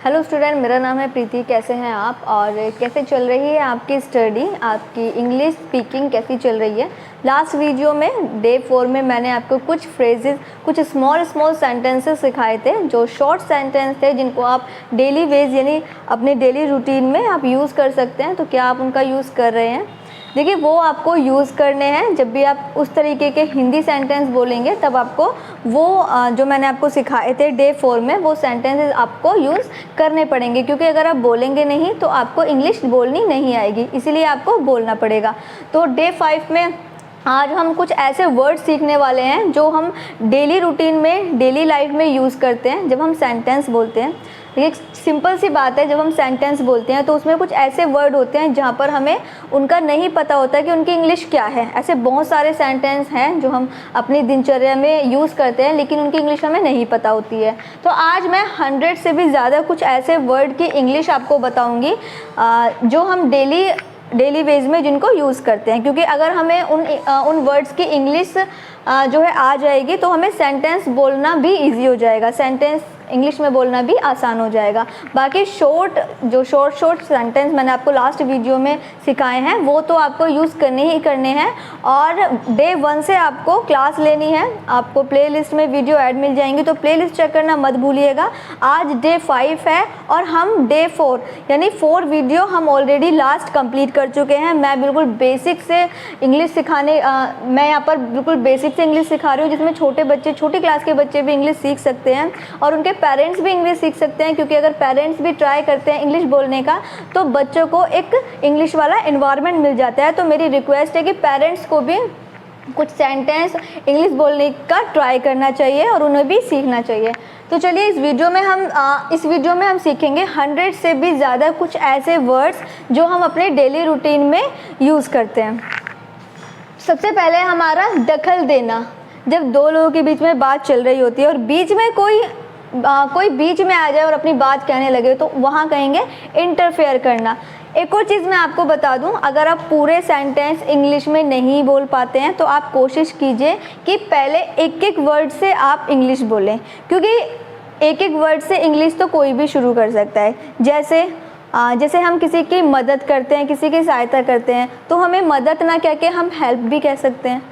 Hello student, मेरा नाम है प्रीति। कैसे हैं आप और कैसे चल रही है आपकी स्टडी, आपकी इंग्लिश स्पीकिंग कैसी चल रही है। लास्ट वीडियो में डे 4 में मैंने आपको कुछ फ्रेजेस, कुछ स्मॉल सेंटेंसेस सिखाए थे जो शॉर्ट सेंटेंस थे, जिनको आप डेली बेस यानी अपने डेली रूटीन में आप यूज़ कर सकते हैं। तो क्या आप उनका यूज़ कर रहे हैं? देखिए, वो आपको यूज़ करने हैं। जब भी आप उस तरीके के हिंदी सेंटेंस बोलेंगे तब आपको वो जो मैंने आपको सिखाए थे डे 4 में, वो सेंटेंसेस आपको यूज़ करने पड़ेंगे, क्योंकि अगर आप बोलेंगे नहीं तो आपको इंग्लिश बोलनी नहीं आएगी, इसीलिए आपको बोलना पड़ेगा। तो डे 5 में आज हम कुछ ऐसे वर्ड सीखने वाले हैं जो हम डेली रूटीन में, डेली लाइफ में यूज़ करते हैं जब हम सेंटेंस बोलते हैं। एक सिंपल सी बात है, जब हम सेंटेंस बोलते हैं तो उसमें कुछ ऐसे वर्ड होते हैं जहाँ पर हमें उनका नहीं पता होता कि उनकी इंग्लिश क्या है। ऐसे बहुत सारे सेंटेंस हैं जो हम अपनी दिनचर्या में यूज़ करते हैं, लेकिन उनकी इंग्लिश हमें नहीं पता होती है। तो आज मैं 100 से भी ज़्यादा कुछ ऐसे वर्ड की इंग्लिश आपको बताऊँगी जो हम डेली बेस में जिनको यूज़ करते हैं, क्योंकि अगर हमें उन वर्ड्स की इंग्लिश जो है आ जाएगी तो हमें सेंटेंस बोलना भी इजी हो जाएगा, सेंटेंस इंग्लिश में बोलना भी आसान हो जाएगा। बाकी शॉर्ट सेंटेंस मैंने आपको लास्ट वीडियो में सिखाए हैं, वो तो आपको यूज़ करने ही करने हैं। और डे 1 से आपको क्लास लेनी है, आपको प्लेलिस्ट में वीडियो ऐड मिल जाएंगी, तो प्लेलिस्ट चेक करना मत भूलिएगा। आज डे 5 है और हम डे 4 यानी 4 वीडियो हम ऑलरेडी लास्ट कंप्लीट कर चुके हैं। मैं बिल्कुल बेसिक से इंग्लिश सिखाने मैं यहाँ पर बिल्कुल बेसिक से इंग्लिश सिखा रही हूँ, जिसमें छोटे बच्चे, छोटी क्लास के बच्चे भी इंग्लिश सीख सकते हैं और उनके पेरेंट्स भी इंग्लिश सीख सकते हैं। क्योंकि अगर पेरेंट्स भी ट्राई करते हैं इंग्लिश बोलने का तो बच्चों को एक इंग्लिश वाला एनवायरनमेंट मिल जाता है। तो मेरी रिक्वेस्ट है कि पेरेंट्स को भी कुछ सेंटेंस इंग्लिश बोलने का ट्राई करना चाहिए और उन्हें भी सीखना चाहिए। तो चलिए इस वीडियो में हम सीखेंगे 100 से भी ज़्यादा कुछ ऐसे वर्ड्स जो हम अपने डेली रूटीन में यूज़ करते हैं। सबसे पहले हमारा दखल देना। जब दो लोगों के बीच में बात चल रही होती है और बीच में कोई बीच में आ जाए और अपनी बात कहने लगे तो वहाँ कहेंगे इंटरफेयर करना। एक और चीज़ मैं आपको बता दूं, अगर आप पूरे सेंटेंस इंग्लिश में नहीं बोल पाते हैं तो आप कोशिश कीजिए कि पहले एक वर्ड से आप इंग्लिश बोलें, क्योंकि एक वर्ड से इंग्लिश तो कोई भी शुरू कर सकता है। जैसे हम किसी की मदद करते हैं, किसी की सहायता करते हैं, तो हमें मदद ना कह के हम हेल्प भी कह सकते हैं।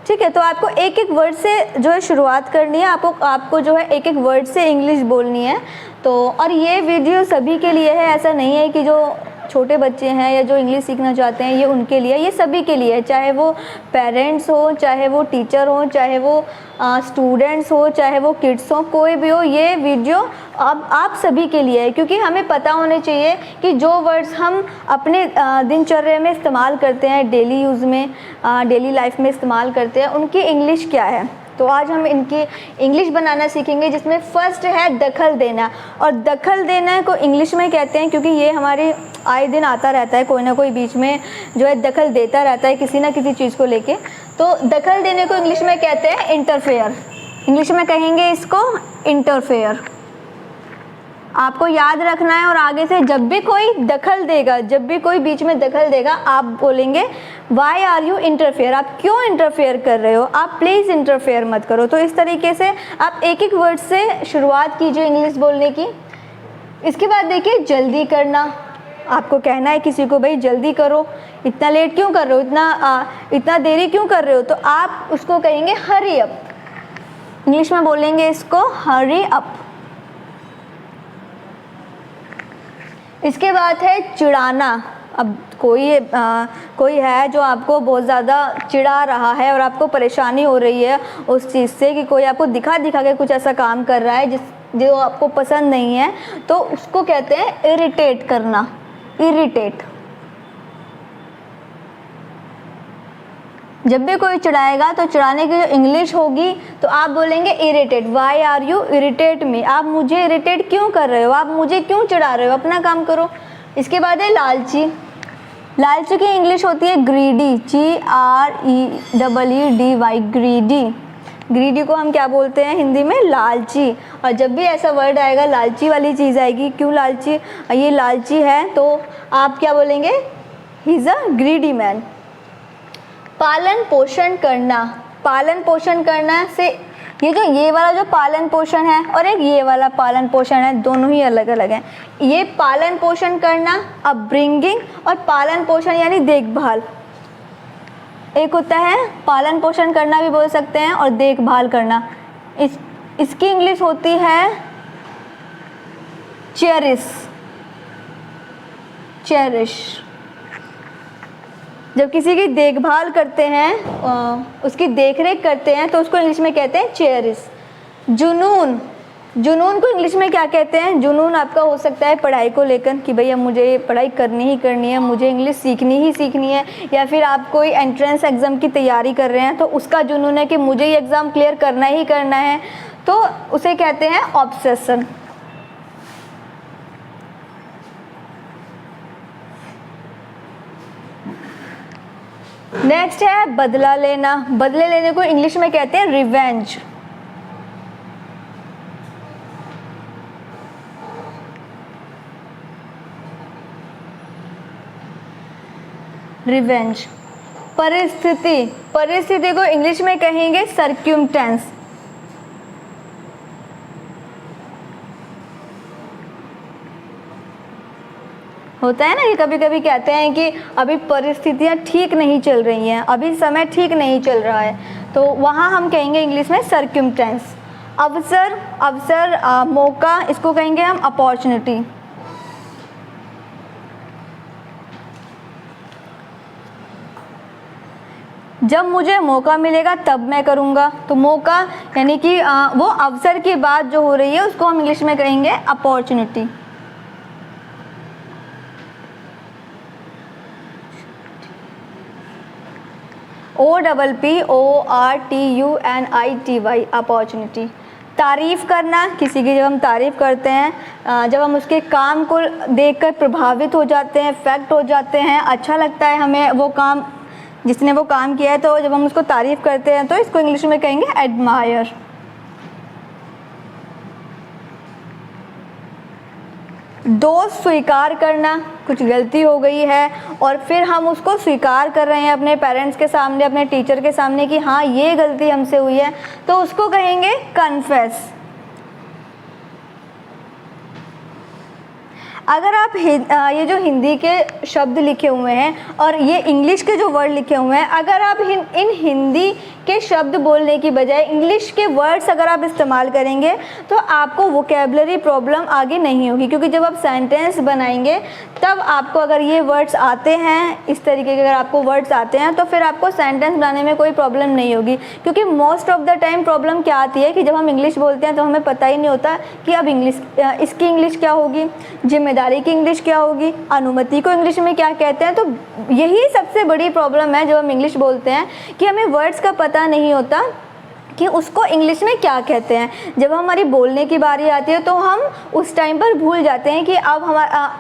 ठीक है, तो आपको एक वर्ड से जो है शुरुआत करनी है, आपको जो है एक वर्ड से इंग्लिश बोलनी है। तो और ये वीडियो सभी के लिए है, ऐसा नहीं है कि जो छोटे बच्चे हैं या जो इंग्लिश सीखना चाहते हैं ये उनके लिए, ये सभी के लिए है। चाहे वो पेरेंट्स हो, चाहे वो टीचर हो, चाहे वो स्टूडेंट्स हो, चाहे वो किड्स हो, कोई भी हो, ये वीडियो अब आप सभी के लिए है। क्योंकि हमें पता होने चाहिए कि जो वर्ड्स हम अपने दिनचर्या में इस्तेमाल करते हैं, डेली यूज़ में, डेली लाइफ में इस्तेमाल करते हैं, उनकी इंग्लिश क्या है। तो आज हम इनकी इंग्लिश बनाना सीखेंगे, जिसमें फ़र्स्ट है दखल देना। और दखल देना को इंग्लिश में कहते हैं, क्योंकि ये हमारे आए दिन आता रहता है, कोई ना कोई बीच में जो है दखल देता रहता है किसी ना किसी चीज़ को लेके। तो दखल देने को इंग्लिश में कहते हैं इंटरफेयर। इंग्लिश में कहेंगे इसको इंटरफेयर। आपको याद रखना है और आगे से जब भी कोई दखल देगा, जब भी कोई बीच में दखल देगा, आप बोलेंगे वाई आर यू इंटरफेयर। आप क्यों इंटरफेयर कर रहे हो, आप प्लीज़ इंटरफेयर मत करो। तो इस तरीके से आप एक वर्ड से शुरुआत कीजिए इंग्लिश बोलने की। इसके बाद देखिए जल्दी करना। आपको कहना है किसी को, भाई जल्दी करो, इतना लेट क्यों कर रहे हो, इतना देरी क्यों कर रहे हो, तो आप उसको कहेंगे हरी अप। इंग्लिश में बोलेंगे इसको हरी अप। इसके बाद है चिढ़ाना। अब कोई है जो आपको बहुत ज़्यादा चिढ़ा रहा है और आपको परेशानी हो रही है उस चीज़ से कि कोई आपको दिखा के कुछ ऐसा काम कर रहा है जो आपको पसंद नहीं है, तो उसको कहते हैं इरिटेट करना। इरिटेट। जब भी कोई चिढ़ाएगा तो चिढ़ाने की जो इंग्लिश होगी तो आप बोलेंगे irritate. Why are you irritate me. आप मुझे इरिटेट क्यों कर रहे हो, आप मुझे क्यों चिढ़ा रहे हो, अपना काम करो। इसके बाद है लालची। लालची की इंग्लिश होती है ग्रीडी। GREEDY। ग्रीडी। ग्रीडी को हम क्या बोलते हैं हिंदी में, लालची। और जब भी ऐसा वर्ड आएगा, लालची वाली चीज़ आएगी, क्यों लालची, ये लालची है, तो आप क्या बोलेंगे, he is a greedy man. पालन पोषण करना। पालन पोषण करना से ये जो ये वाला जो पालन पोषण है और एक ये वाला पालन पोषण है, दोनों ही अलग अलग हैं। ये पालन पोषण करना, अपब्रिंगिंग, और पालन पोषण यानी देखभाल। एक होता है पालन पोषण करना भी बोल सकते हैं और देखभाल करना। इसकी इंग्लिश होती है चेरिश। जब किसी की देखभाल करते हैं, उसकी देखरेख करते हैं, तो उसको इंग्लिश में कहते हैं चेरिश। जुनून को इंग्लिश में क्या कहते हैं? जुनून आपका हो सकता है पढ़ाई को लेकर कि भैया मुझे पढ़ाई करनी ही करनी है, मुझे इंग्लिश सीखनी ही सीखनी है, या फिर आप कोई एंट्रेंस एग्ज़ाम की तैयारी कर रहे हैं तो उसका जुनून है कि मुझे ये एग्ज़ाम क्लियर करना ही करना है, तो उसे कहते हैं ऑब्सेशन। नेक्स्ट है बदला लेना। बदले लेने को इंग्लिश में कहते हैं रिवेंज। रिवेंज। परिस्थिति को इंग्लिश में कहेंगे सर्क्यूमटेंस। होता है ना कि कभी कभी कहते हैं कि अभी परिस्थितियाँ ठीक नहीं चल रही हैं, अभी समय ठीक नहीं चल रहा है, तो वहाँ हम कहेंगे इंग्लिश में सर्क्यूमटेंस। अवसर मौका, इसको कहेंगे हम अपॉर्चुनिटी। जब मुझे मौका मिलेगा तब मैं करूँगा, तो मौका यानी कि वो अवसर की बात जो हो रही है उसको हम इंग्लिश में कहेंगे अपॉर्चुनिटी। OPPORTUNITY opportunity. तारीफ़ करना, किसी की जब हम तारीफ़ करते हैं, जब हम उसके काम को देखकर प्रभावित हो जाते हैं, इफेक्ट हो जाते हैं, अच्छा लगता है हमें वो काम, जिसने वो काम किया है, तो जब हम उसको तारीफ़ करते हैं तो इसको इंग्लिश में कहेंगे एडमायर। दोष स्वीकार करना, कुछ गलती हो गई है और फिर हम उसको स्वीकार कर रहे हैं अपने पेरेंट्स के सामने, अपने टीचर के सामने कि हाँ ये गलती हमसे हुई है, तो उसको कहेंगे कन्फेस। अगर आप ये जो हिंदी के शब्द लिखे हुए हैं और ये इंग्लिश के जो वर्ड लिखे हुए हैं, अगर आप इन हिंदी के शब्द बोलने की बजाय इंग्लिश के वर्ड्स अगर आप इस्तेमाल करेंगे तो आपको वोकेबलरी प्रॉब्लम आगे नहीं होगी, क्योंकि जब आप सेंटेंस बनाएंगे तब आपको अगर ये वर्ड्स आते हैं, इस तरीके के अगर आपको वर्ड्स आते हैं, तो फिर आपको सेंटेंस बनाने में कोई प्रॉब्लम नहीं होगी। क्योंकि most of the time problem क्या आती है कि जब हम इंग्लिश बोलते हैं तो हमें पता ही नहीं होता कि अब इसकी इंग्लिश क्या होगी, जिम्मेदारी की इंग्लिश क्या होगी, अनुमति को इंग्लिश में क्या कहते हैं। तो यही सबसे बड़ी प्रॉब्लम है जब हम इंग्लिश बोलते हैं कि हमें वर्ड्स का पता नहीं होता कि उसको इंग्लिश में क्या कहते हैं। जब हमारी बोलने की बारी आती है तो हम उस टाइम पर भूल जाते हैं कि अब हम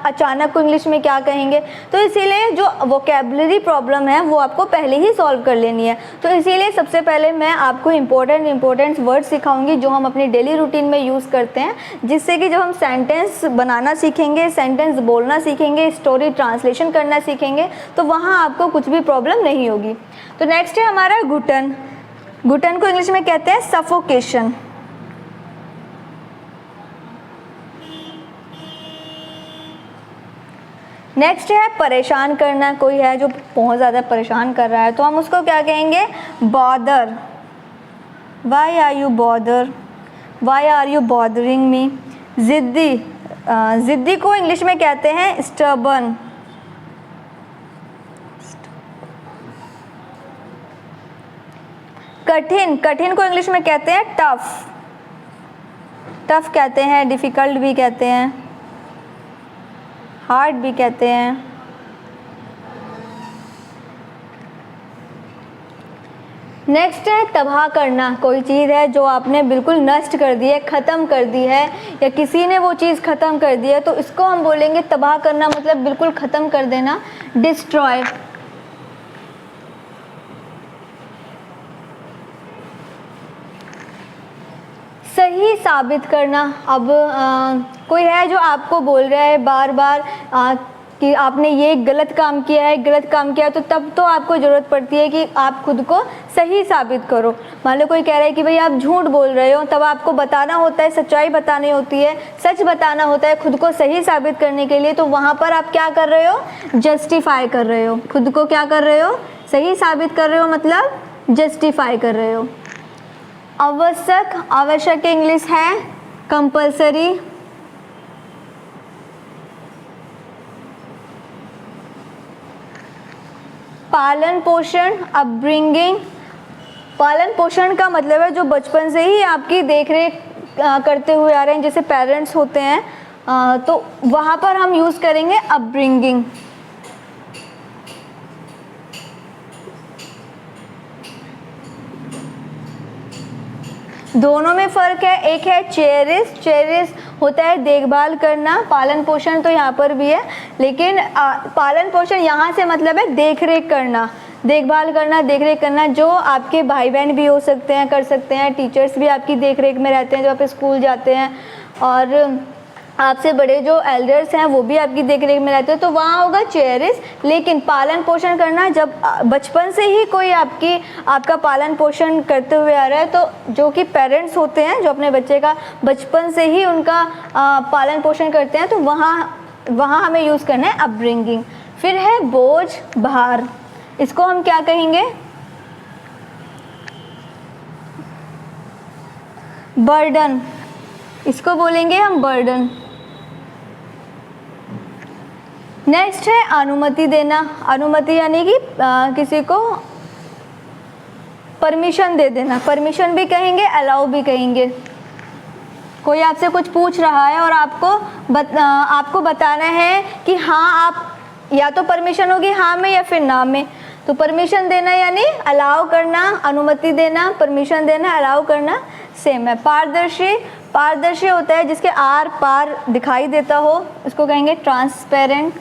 अचानक को इंग्लिश में क्या कहेंगे। तो इसीलिए जो वोकेबलरी प्रॉब्लम है वो आपको पहले ही सॉल्व कर लेनी है। तो इसीलिए सबसे पहले मैं आपको इम्पोर्टेंट वर्ड सिखाऊंगी जो हम अपनी डेली रूटीन में यूज़ करते हैं, जिससे कि जब हम सेंटेंस बनाना सीखेंगे, सेंटेंस बोलना सीखेंगे, स्टोरी ट्रांसलेशन करना सीखेंगे, तो वहाँ आपको कुछ भी प्रॉब्लम नहीं होगी। तो नेक्स्ट है हमारा घुटन। घुटन को इंग्लिश में कहते हैं सफोकेशन। नेक्स्ट है परेशान करना। कोई है जो बहुत ज़्यादा परेशान कर रहा है तो हम उसको क्या कहेंगे, bother. Why are you bother, why are you bothering me. ज़िद्दी को इंग्लिश में कहते हैं स्टर्बन। कठिन को इंग्लिश में कहते हैं टफ कहते हैं, डिफ़िकल्ट भी कहते हैं, हार्ड भी कहते हैं। नेक्स्ट है तबाह करना। कोई चीज़ है जो आपने बिल्कुल नष्ट कर दी है, ख़त्म कर दी है, या किसी ने वो चीज़ ख़त्म कर दी है, तो इसको हम बोलेंगे तबाह करना, मतलब बिल्कुल ख़त्म कर देना, डिस्ट्रॉय। सही साबित करना। अब कोई है जो आपको बोल रहा है बार बार कि आपने ये गलत काम किया है, गलत काम किया है, तो तब तो आपको ज़रूरत पड़ती है कि आप खुद को सही साबित करो। मान लो कोई कह रहा है कि भाई आप झूठ बोल रहे हो, तब आपको बताना होता है, सच्चाई बतानी होती है, सच बताना होता है खुद को सही साबित करने के लिए। तो वहाँ पर आप क्या कर रहे हो? जस्टिफाई कर रहे हो, खुद को क्या कर रहे हो? सही साबित कर रहे हो, मतलब जस्टिफाई कर रहे हो। आवश्यक, आवश्यक की इंग्लिश है कंपल्सरी। पालन पोषण, अपब्रिंगिंग। पालन पोषण का मतलब है जो बचपन से ही आपकी देख रेख करते हुए आ रहे हैं, जैसे पेरेंट्स होते हैं, तो वहाँ पर हम यूज़ करेंगे अपब्रिंगिंग। दोनों में फ़र्क है। एक है चेरिश, चेरिश होता है देखभाल करना, पालन पोषण तो यहाँ पर भी है, लेकिन पालन पोषण यहाँ से मतलब है देख रेख करना, देखभाल करना, देख रेख करना। जो आपके भाई बहन भी हो सकते हैं, कर सकते हैं, टीचर्स भी आपकी देख रेख में रहते हैं जब आप स्कूल जाते हैं, और आपसे बड़े जो एल्डर्स हैं वो भी आपकी देख रेख में रहते हैं, तो वहाँ होगा चेरिश। लेकिन पालन पोषण करना, जब बचपन से ही कोई आपका पालन पोषण करते हुए आ रहा है, तो जो कि पेरेंट्स होते हैं जो अपने बच्चे का बचपन से ही उनका पालन पोषण करते हैं, तो वहाँ हमें यूज़ करना है अपब्रिंगिंग। फिर है बोझ, भार। इसको हम क्या कहेंगे? बर्डन। इसको बोलेंगे हम बर्डन। नेक्स्ट है अनुमति देना। अनुमति यानी कि किसी को परमिशन दे देना, परमिशन भी कहेंगे, अलाउ भी कहेंगे। कोई आपसे कुछ पूछ रहा है और आपको बताना है कि हाँ, आप या तो परमिशन होगी हाँ में या फिर ना में, तो परमिशन देना यानी अलाउ करना, अनुमति देना, परमिशन देना, अलाउ करना सेम है। पारदर्शी, पारदर्शी होता है जिसके आर पार दिखाई देता हो, इसको कहेंगे ट्रांसपेरेंट।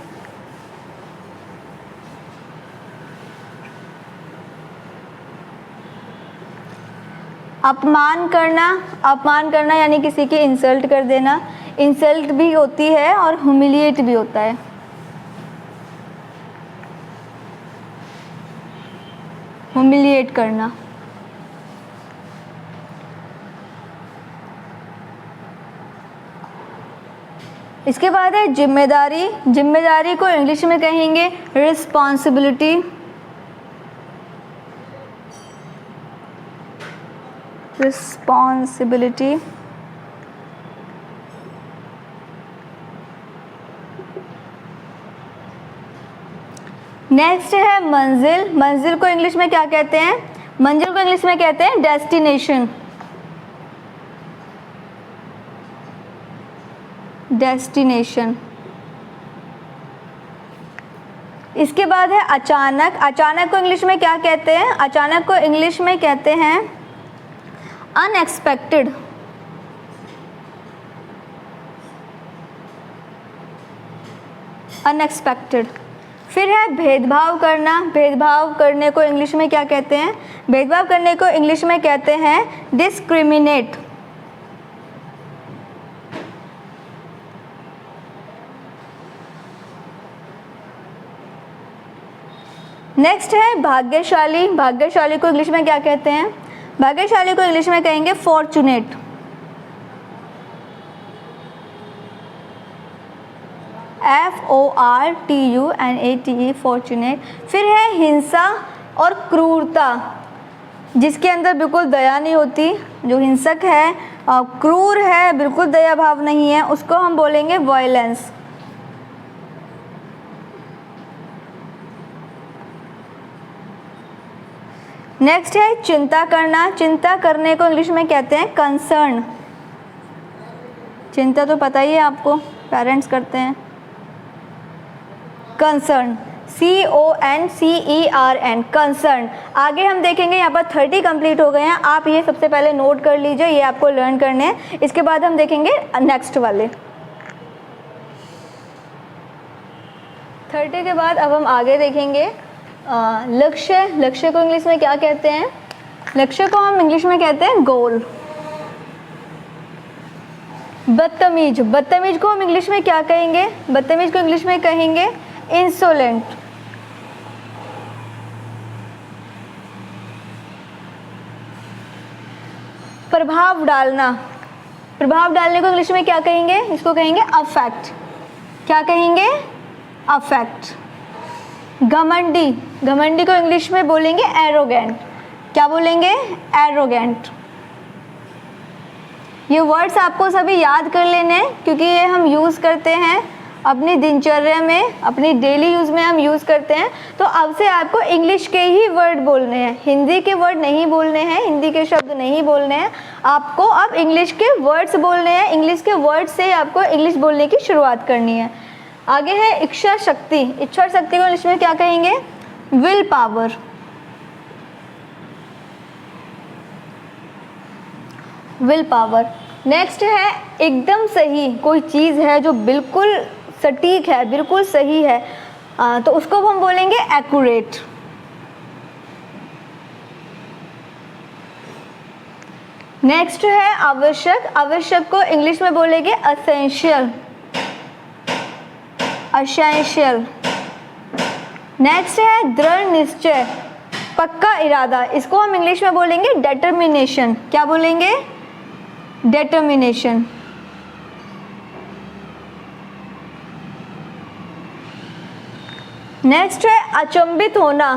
अपमान करना, अपमान करना यानी किसी की इंसल्ट कर देना, इंसल्ट भी होती है और ह्यूमिलिएट भी होता है। ह्यूमिलिएट करना। इसके बाद है जिम्मेदारी। जिम्मेदारी को इंग्लिश में कहेंगे रिस्पॉन्सिबिलिटी। रिस्पॉन्सिबिलिटी। नेक्स्ट है मंजिल। मंजिल को इंग्लिश में क्या कहते हैं? मंजिल को इंग्लिश में कहते हैं डेस्टिनेशन। डेस्टिनेशन। इसके बाद है अचानक। अचानक को इंग्लिश में क्या कहते हैं? अचानक को इंग्लिश में कहते हैं अनएक्सपेक्टेड। अनएक्सपेक्टेड। फिर है भेदभाव करना। भेदभाव करने को इंग्लिश में क्या कहते हैं? भेदभाव करने को इंग्लिश में कहते हैं डिस्क्रिमिनेट। नेक्स्ट है भाग्यशाली। भाग्यशाली को इंग्लिश में क्या कहते हैं? भाग्यशाली को इंग्लिश में कहेंगे फॉर्चुनेट। FORTUNATE, fortunate. फिर है हिंसा और क्रूरता, जिसके अंदर बिल्कुल दया नहीं होती, जो हिंसक है, क्रूर है, बिल्कुल दया भाव नहीं है, उसको हम बोलेंगे वायलेंस। नेक्स्ट है चिंता करना। चिंता करने को इंग्लिश में कहते हैं कंसर्न। चिंता तो पता ही है आपको, पेरेंट्स करते हैं। Concern, CONCERN, concern. आगे हम देखेंगे, यहाँ पर 30 कंप्लीट हो गए हैं, आप ये सबसे पहले नोट कर लीजिए, ये आपको लर्न करने हैं। इसके बाद हम देखेंगे नेक्स्ट वाले 30 के बाद अब हम आगे देखेंगे लक्ष्य। लक्ष्य को इंग्लिश में क्या कहते हैं? लक्ष्य को हम इंग्लिश में कहते हैं गोल। बदतमीज, बदतमीज को हम इंग्लिश में क्या कहेंगे? बदतमीज को इंग्लिश में कहेंगे इंसोलेंट। प्रभाव डालना, प्रभाव डालने को इंग्लिश में क्या कहेंगे? इसको कहेंगे अफेक्ट। क्या कहेंगे? अफेक्ट। घमंडी, घमंडी को इंग्लिश में बोलेंगे एरोगेंट। क्या बोलेंगे? एरोगेंट। ये वर्ड्स आपको सभी याद कर लेने हैं क्योंकि ये हम यूज़ करते हैं अपनी दिनचर्या में, अपनी डेली यूज़ में हम यूज़ करते हैं। तो अब से आपको इंग्लिश के ही वर्ड बोलने हैं, हिंदी के वर्ड नहीं बोलने हैं, हिंदी के शब्द नहीं बोलने हैं, आपको अब इंग्लिश के वर्ड्स बोलने हैं। इंग्लिश के वर्ड से आपको इंग्लिश बोलने की शुरुआत करनी है। आगे है इच्छा शक्ति। इच्छा शक्ति को इंग्लिश में क्या कहेंगे? Will power. Will power. Next है एकदम सही, कोई चीज़ है जो बिल्कुल सटीक है, बिल्कुल सही है, तो उसको हम बोलेंगे एक्यूरेट। नेक्स्ट है आवश्यक। आवश्यक को इंग्लिश में बोलेंगे असेंशियल, असेंशियल। नेक्स्ट है दृढ़ निश्चय, पक्का इरादा, इसको हम इंग्लिश में बोलेंगे डेटर्मिनेशन। क्या बोलेंगे? डेटर्मिनेशन। नेक्स्ट है अचंभित होना,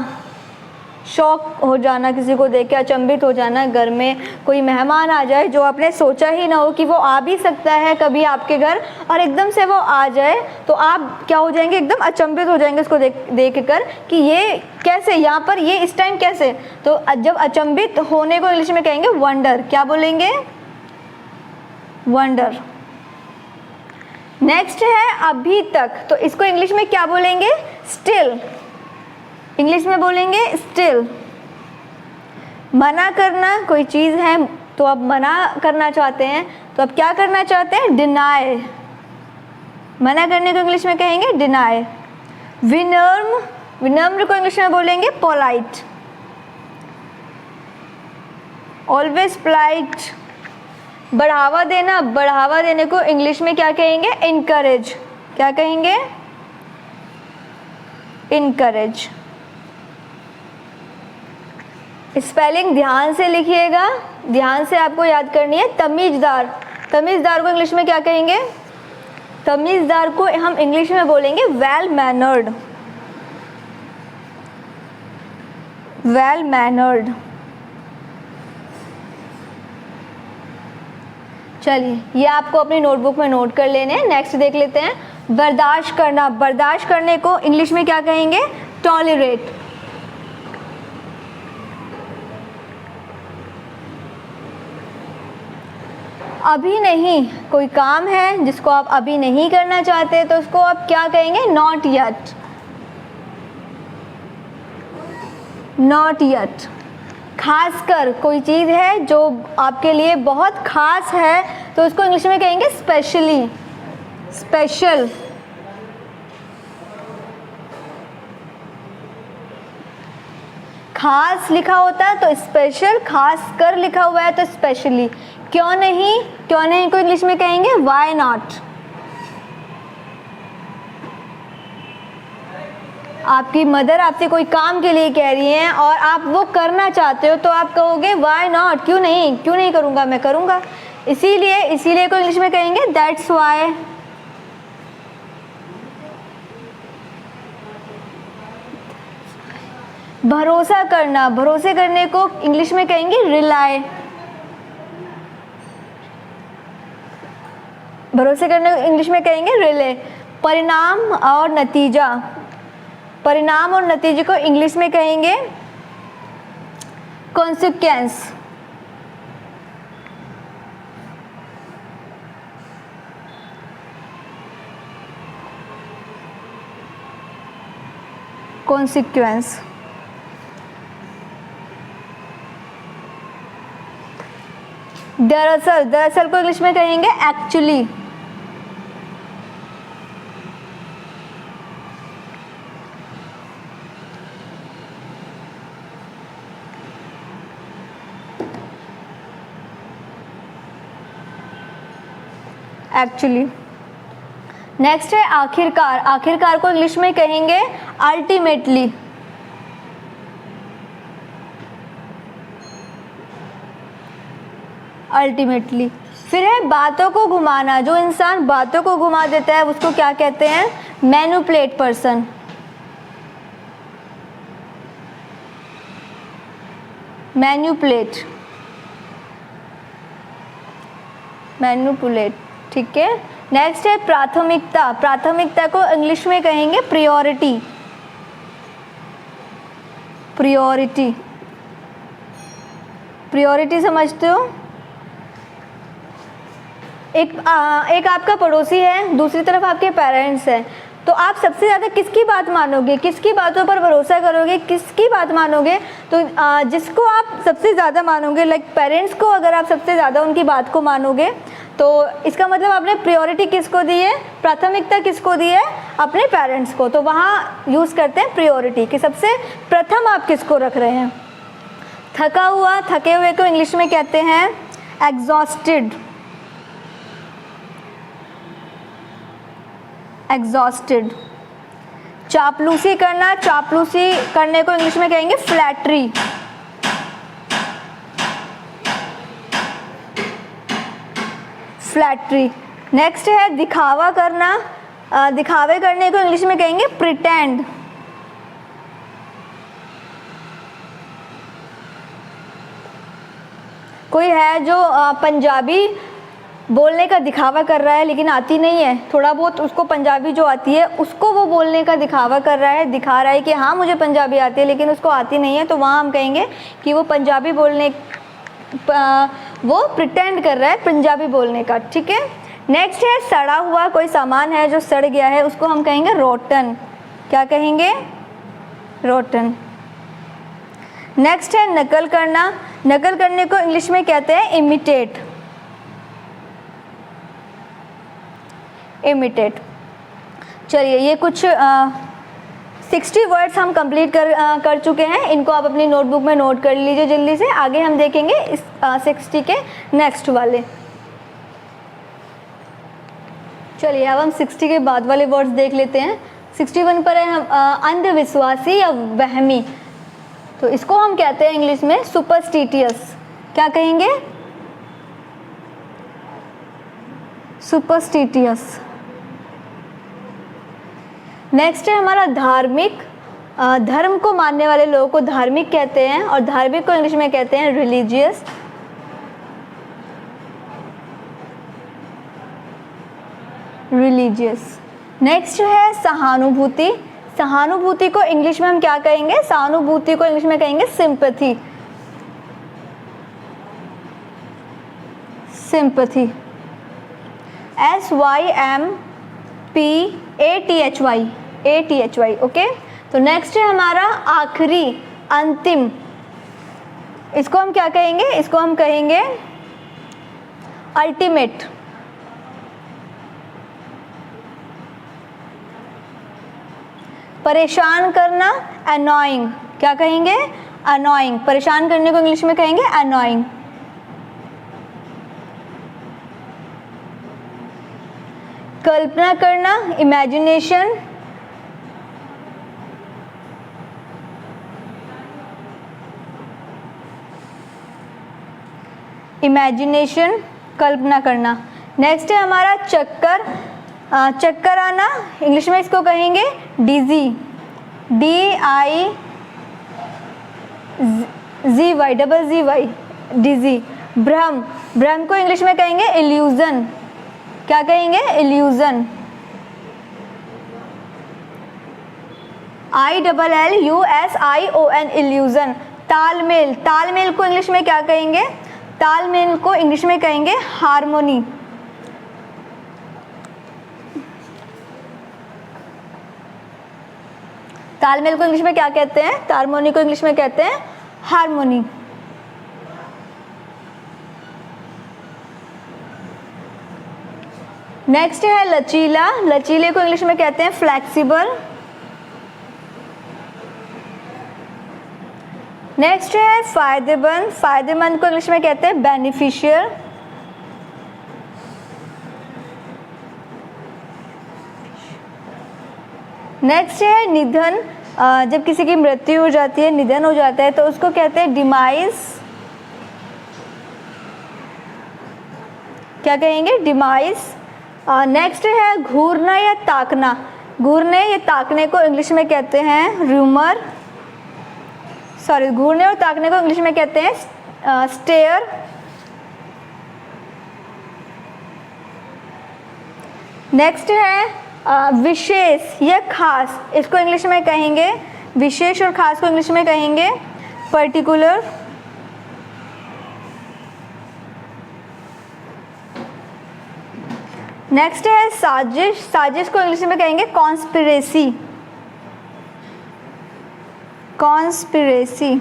शॉक हो जाना, किसी को देख के अचंभित हो जाना। घर में कोई मेहमान आ जाए जो आपने सोचा ही ना हो कि वो आ भी सकता है कभी आपके घर, और एकदम से वो आ जाए तो आप क्या हो जाएंगे? एकदम अचंभित हो जाएंगे उसको देख कर कि ये कैसे, यहाँ पर ये इस टाइम कैसे। तो जब अचंभित होने को इंग्लिश में कहेंगे वंडर। क्या बोलेंगे? वंडर। नेक्स्ट है अभी तक, तो इसको इंग्लिश में क्या बोलेंगे? स्टिल। इंग्लिश में बोलेंगे स्टिल। मना करना, कोई चीज़ है तो आप मना करना चाहते हैं, तो आप क्या करना चाहते हैं? डिनाई। मना करने को इंग्लिश में कहेंगे डिनाई। विनम्र, विनम्र को इंग्लिश में बोलेंगे पोलाइट। Always polite. बढ़ावा देना, बढ़ावा देने को इंग्लिश में क्या कहेंगे? इनकरेज। क्या कहेंगे? इनकरेज। स्पेलिंग ध्यान से लिखिएगा, ध्यान से आपको याद करनी है। तमीज़दार, तमीज़दार को इंग्लिश में क्या कहेंगे? तमीज़दार को हम इंग्लिश में बोलेंगे वेल मैनर्ड। Well mannered. चलिए, ये आपको अपनी नोटबुक में नोट कर लेने हैं। नेक्स्ट देख लेते हैं बर्दाश्त करना। बर्दाश्त करने को इंग्लिश में क्या कहेंगे? टॉलरेट। अभी नहीं, कोई काम है जिसको आप अभी नहीं करना चाहते तो उसको आप क्या कहेंगे? Not yet. Not yet. खासकर, कोई चीज़ है जो आपके लिए बहुत खास है तो उसको इंग्लिश में कहेंगे स्पेशली, स्पेशल। खास लिखा होता है तो स्पेशल, खास कर लिखा हुआ है तो स्पेशली। क्यों नहीं, क्यों नहीं को इंग्लिश में कहेंगे वाई नॉट। आपकी मदर आपसे कोई काम के लिए कह रही हैं और आप वो करना चाहते हो तो आप कहोगे वाई नॉट, क्यों नहीं, क्यों नहीं करूँगा, मैं करूँगा। इसीलिए, इसीलिए को इंग्लिश में कहेंगे दैट्स वाई। भरोसा करना, भरोसे करने को इंग्लिश में कहेंगे रिलाई। भरोसे करने को इंग्लिश में कहेंगे रिले। परिणाम और नतीजा, परिणाम और नतीजे को इंग्लिश में कहेंगे कॉन्सिक्वेंस। कॉन्सिक्वेंस। दरअसल, दरअसल को इंग्लिश में कहेंगे एक्चुअली। एक्चुअली। नेक्स्ट है आखिरकार। आखिरकार को इंग्लिश में कहेंगे अल्टीमेटली। अल्टीमेटली। फिर है बातों को घुमाना। जो इंसान बातों को घुमा देता है उसको क्या कहते हैं? Manipulate person. मैनिपुलेट, मैनिपुलेट, ठीक है। नेक्स्ट है प्राथमिकता। प्राथमिकता को इंग्लिश में कहेंगे प्रायोरिटी। प्रायोरिटी, प्रायोरिटी समझते हो? एक आपका पड़ोसी है, दूसरी तरफ आपके पेरेंट्स हैं, तो आप सबसे ज़्यादा किसकी बात मानोगे? किसकी बातों पर भरोसा करोगे? किसकी बात मानोगे? तो जिसको आप सबसे ज़्यादा मानोगे, लाइक पेरेंट्स को अगर आप सबसे ज़्यादा उनकी बात को मानोगे तो इसका मतलब आपने प्रायोरिटी किसको दी है? प्राथमिकता किसको दी है? अपने पेरेंट्स को। तो वहाँ यूज़ करते हैं प्रायोरिटी कि सबसे प्रथम आप किसको रख रहे हैं। थका हुआ, थके हुए को इंग्लिश में कहते हैं एग्जॉस्टेड। एग्जॉस्टेड। चापलूसी करना, चापलूसी करने को इंग्लिश में कहेंगे फ्लैटरी। फ्लैटरी। नेक्स्ट है दिखावा करना। दिखावे करने को इंग्लिश में कहेंगे प्रिटेंड। कोई है जो पंजाबी बोलने का दिखावा कर रहा है लेकिन आती नहीं है, थोड़ा बहुत उसको पंजाबी जो आती है उसको वो बोलने का दिखावा कर रहा है, दिखा रहा है कि हाँ मुझे पंजाबी आती है लेकिन उसको आती नहीं है, तो वहाँ हम कहेंगे कि वो पंजाबी बोलने, वो प्रिटेंड कर रहा है पंजाबी बोलने का, ठीक है। नेक्स्ट है सड़ा हुआ। कोई सामान है जो सड़ गया है उसको हम कहेंगे रोटन। क्या कहेंगे? रोटन। नेक्स्ट है नकल करना। नकल करने को इंग्लिश में कहते हैं इमिटेट। इमिटेट। चलिए ये कुछ 60 वर्ड्स हम कंप्लीट कर चुके हैं। इनको आप अपनी नोटबुक में नोट कर लीजिए जल्दी से। आगे हम देखेंगे इस 60 के नेक्स्ट वाले। चलिए अब हम 60 के बाद वाले वर्ड्स देख लेते हैं। 61 पर है हम अंधविश्वासी या वहमी, तो इसको हम कहते हैं इंग्लिश में सुपरस्टिटियस। क्या कहेंगे? सुपरस्टिटियस। नेक्स्ट है हमारा धार्मिक। धर्म को मानने वाले लोगों को धार्मिक कहते हैं और धार्मिक को इंग्लिश में कहते हैं रिलीजियस। रिलीजियस। नेक्स्ट है सहानुभूति। सहानुभूति को इंग्लिश में हम क्या कहेंगे? सहानुभूति को इंग्लिश में कहेंगे सिंपैथी। सिंपैथी। SYMPATHY, okay. तो नेक्स्ट है हमारा आखिरी, अंतिम। इसको हम क्या कहेंगे? इसको हम कहेंगे अल्टीमेट। परेशान करना, अनोइंग। क्या कहेंगे? अनोइंग। परेशान करने को इंग्लिश में कहेंगे अनोइंग। कल्पना करना, इमेजिनेशन। इमेजिनेशन, कल्पना करना। नेक्स्ट है हमारा चक्कर। चक्कर आना, इंग्लिश में इसको कहेंगे डिजी। DIZY, डिजी। भ्रम। भ्रम को इंग्लिश में कहेंगे इल्यूजन। क्या कहेंगे? इल्यूजन। ILLUSION, illusion. तालमेल। तालमेल को इंग्लिश में क्या कहेंगे? तालमेल को इंग्लिश में कहेंगे हार्मोनी। तालमेल को इंग्लिश में क्या कहते हैं? हार्मोनी को इंग्लिश में कहते हैं हार्मोनी। नेक्स्ट है लचीला। लचीले को इंग्लिश में कहते हैं फ्लेक्सिबल। नेक्स्ट है फायदेमंद। फायदेमंद को इंग्लिश में कहते हैं बेनिफिशियल। नेक्स्ट है निधन। जब किसी की मृत्यु हो जाती है, निधन हो जाता है, तो उसको कहते हैं डिमाइज। क्या कहेंगे? डिमाइज। नेक्स्ट है घूरना या ताकना। घूरने या ताकने को इंग्लिश में कहते हैं रूमर। सॉरी, घूरने और ताकने को इंग्लिश में कहते हैं स्टेयर। नेक्स्ट है विशेष या खास। इसको इंग्लिश में कहेंगे, विशेष और खास को इंग्लिश में कहेंगे पर्टिकुलर। नेक्स्ट है साजिश। साजिश को इंग्लिश में कहेंगे कॉन्स्पिरेसी। कॉन्स्पिरेसी।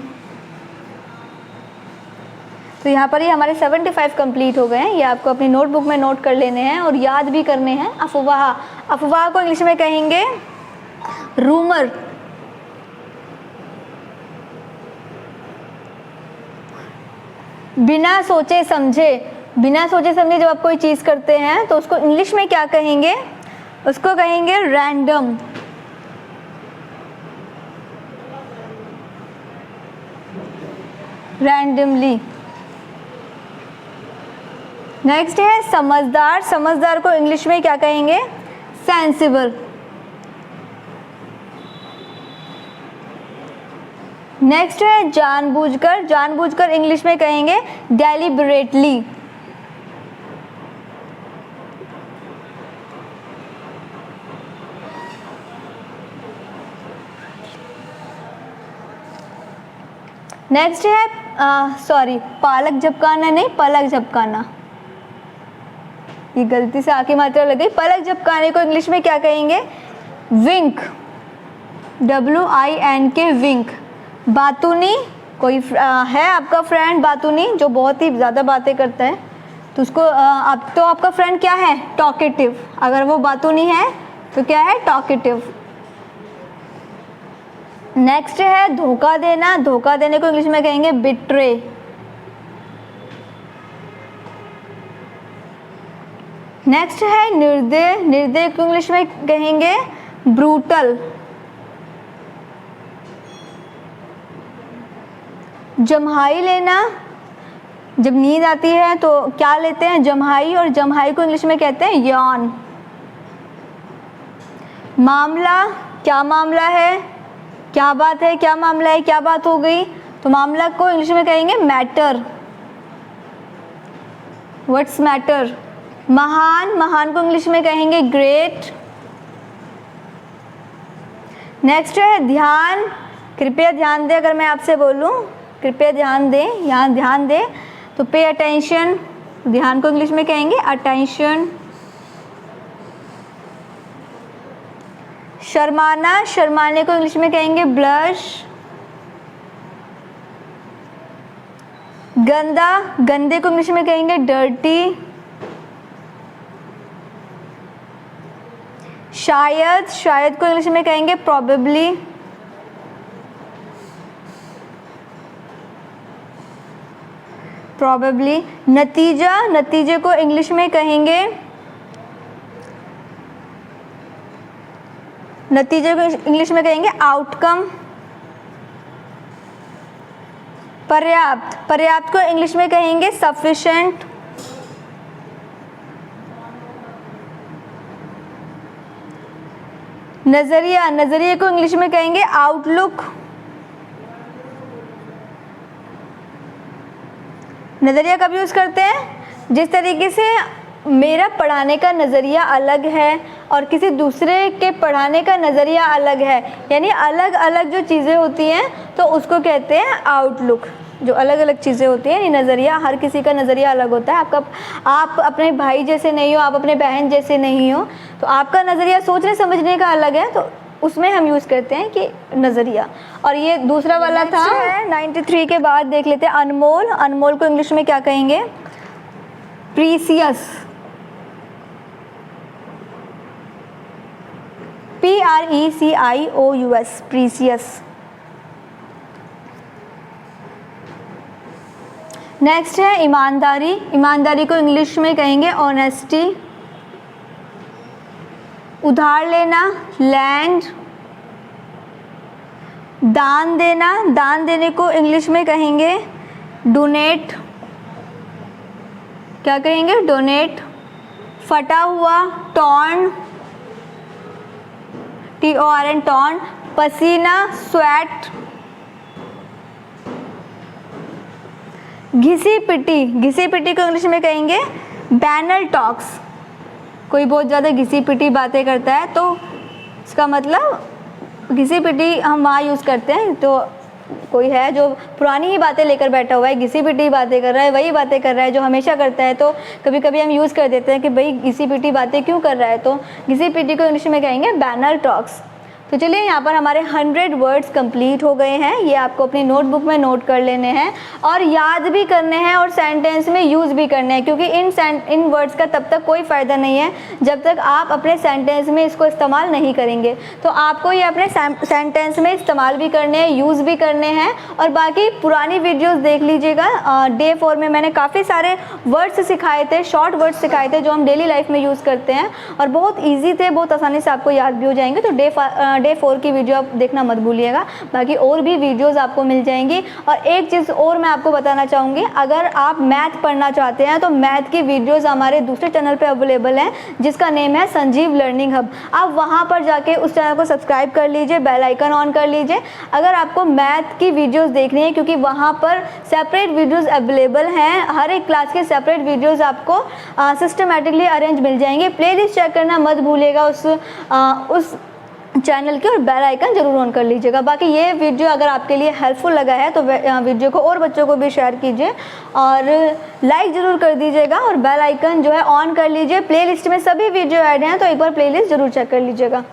तो यहाँ पर ये हमारे 75 कंप्लीट हो गए हैं। ये आपको अपनी नोटबुक में नोट कर लेने हैं और याद भी करने हैं। अफवाह। अफवाह को इंग्लिश में कहेंगे रूमर। बिना सोचे समझे। बिना सोचे समझे जब आप कोई चीज़ करते हैं तो उसको इंग्लिश में क्या कहेंगे? उसको कहेंगे रैंडम। रैंडमली। नेक्स्ट है समझदार। समझदार को इंग्लिश में क्या कहेंगे? सेंसिबल। नेक्स्ट है जानबूझकर। जानबूझकर इंग्लिश में कहेंगे डेलिबरेटली। नेक्स्ट है पालक झपकाना नहीं, पलक झपकाना। ये गलती से आके मात्रा लग गई। पलक झपकाने को इंग्लिश में क्या कहेंगे? विंक। WINK, विंक। बातूनी। कोई है आपका फ्रेंड बातूनी जो बहुत ही ज़्यादा बातें करता है, तो उसको आपका फ्रेंड क्या है? टॉकेटिव। अगर वो बातूनी है तो क्या है? टॉकेटिव। नेक्स्ट है धोखा देना। धोखा देने को इंग्लिश में कहेंगे बिट्रे। नेक्स्ट है निर्दय। निर्दय को इंग्लिश में कहेंगे ब्रूटल। जम्हाई लेना। जब नींद आती है तो क्या लेते हैं? जम्हाई। और जम्हाई को इंग्लिश में कहते हैं यॉन। मामला। क्या मामला है? क्या बात है? क्या मामला है? क्या बात हो गई? तो मामला को इंग्लिश में कहेंगे मैटर। What's matter? महान। महान को इंग्लिश में कहेंगे ग्रेट। नेक्स्ट है ध्यान। कृपया ध्यान दें। अगर मैं आपसे बोलूं कृपया ध्यान दें, यहाँ ध्यान दें, तो पे अटेंशन। ध्यान को इंग्लिश में कहेंगे अटेंशन। शर्माना। शर्माने को इंग्लिश में कहेंगे ब्लश। गंदा। गंदे को इंग्लिश में कहेंगे डर्टी। शायद। शायद को इंग्लिश में कहेंगे प्रोबेबली। प्रोबेबली। नतीजा। नतीजे को इंग्लिश में कहेंगे नतीजे को इंग्लिश में कहेंगे आउटकम। पर्याप्त। पर्याप्त को इंग्लिश में कहेंगे सफिशिएंट। नजरिया। नजरिए को इंग्लिश में कहेंगे आउटलुक। नजरिया कब यूज करते हैं? जिस तरीके से मेरा पढ़ाने का नज़रिया अलग है और किसी दूसरे के पढ़ाने का नज़रिया अलग है, यानी अलग अलग जो चीज़ें होती हैं तो उसको कहते हैं आउटलुक। जो अलग अलग चीज़ें होती हैं, ये नज़रिया, हर किसी का नज़रिया अलग होता है। आप अपने भाई जैसे नहीं हो, आप अपने बहन जैसे नहीं हो, तो आपका नज़रिया सोचने समझने का अलग है, तो उसमें हम यूज़ करते हैं कि नज़रिया। और ये दूसरा वाला था 93 के बाद देख लेते हैं अनमोल। अनमोल को इंग्लिश में क्या कहेंगे? प्रीसियस। PRECIOUS, precious. नेक्स्ट है ईमानदारी। ईमानदारी को इंग्लिश में कहेंगे ऑनेस्टी। उधार लेना, लैंड। दान देना, दान देने को इंग्लिश में कहेंगे डोनेट। क्या कहेंगे? डोनेट। फटा हुआ, टॉर्न, TORN, टॉर्न। पसीना, स्वेट। घिसी पिटी, घिसी पिटी को इंग्लिश में कहेंगे बैनल टॉक्स। कोई बहुत ज़्यादा घिसी पिटी बातें करता है तो इसका मतलब घिसी पिटी हम वहाँ यूज़ करते हैं। तो कोई है जो पुरानी ही बातें लेकर बैठा हुआ है, घिसी पिटी बातें कर रहा है, वही बातें कर रहा है जो हमेशा करता है, तो कभी कभी हम यूज़ कर देते हैं कि भाई घिसी पिटी बातें क्यों कर रहा है। तो घिसी पिटी को इंग्लिश में कहेंगे बैनल टॉक्स। तो चलिए यहाँ पर हमारे 100 वर्ड्स कंप्लीट हो गए हैं। ये आपको अपनी नोटबुक में नोट कर लेने हैं और याद भी करने हैं और सेंटेंस में यूज़ भी करने हैं, क्योंकि इन वर्ड्स का तब तक कोई फ़ायदा नहीं है जब तक आप अपने सेंटेंस में इसको इस्तेमाल नहीं करेंगे। तो आपको ये अपने सेंटेंस में इस्तेमाल भी करने हैं, यूज़ भी करने हैं। और बाकी पुरानी वीडियोज़ देख लीजिएगा। डे 4 में मैंने काफ़ी सारे वर्ड्स सिखाए थे, शॉर्ट वर्ड्स सिखाए थे जो हम डेली लाइफ में यूज़ करते हैं और बहुत ईजी थे, बहुत आसानी से आपको याद भी हो जाएंगे। तो डे 4 की वीडियो आप देखना मत भूलिएगा। बाकी और भी वीडियोस आपको मिल जाएंगी। और एक चीज़ और मैं आपको बताना चाहूँगी, अगर आप मैथ पढ़ना चाहते हैं तो मैथ की वीडियोस हमारे दूसरे चैनल पे अवेलेबल हैं जिसका नेम है संजीव लर्निंग हब। आप वहाँ पर जाके उस चैनल को सब्सक्राइब कर लीजिए, बेल आइकन ऑन कर लीजिए अगर आपको मैथ की वीडियोज़ देखनी है, क्योंकि वहाँ पर सेपरेट वीडियोज़ अवेलेबल हैं। हर एक क्लास के सेपरेट वीडियोज़ आपको सिस्टमेटिकली अरेंज मिल जाएंगे। प्लेलिस्ट चेक करना मत भूलिएगा उस चैनल के, और बेल आइकन जरूर ऑन कर लीजिएगा। बाकी ये वीडियो अगर आपके लिए हेल्पफुल लगा है तो वीडियो को और बच्चों को भी शेयर कीजिए और लाइक ज़रूर कर दीजिएगा और बेल आइकन जो है ऑन कर लीजिए। प्लेलिस्ट में सभी वीडियो ऐड हैं तो एक बार प्लेलिस्ट ज़रूर चेक कर लीजिएगा।